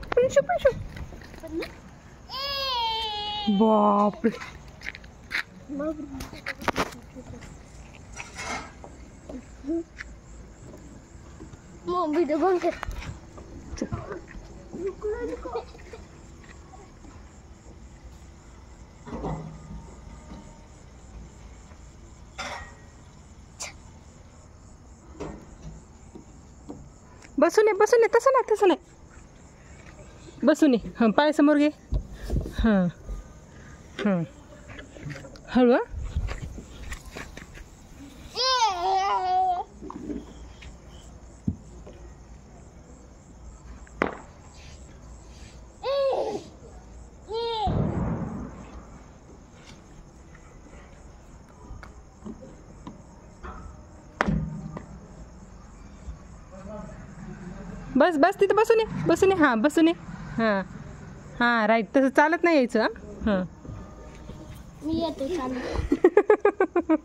प्रिन्शू प्रिन्शू बापरे व्हिडिओ बंद कर बसून ये तसं नाही बसून ये हां पाय समोर घे हां हां हळू हां बस तिथं बसून ये हां बसून ये हां हां राईट तसं चालत नाही यायचं हां मी येतो चालू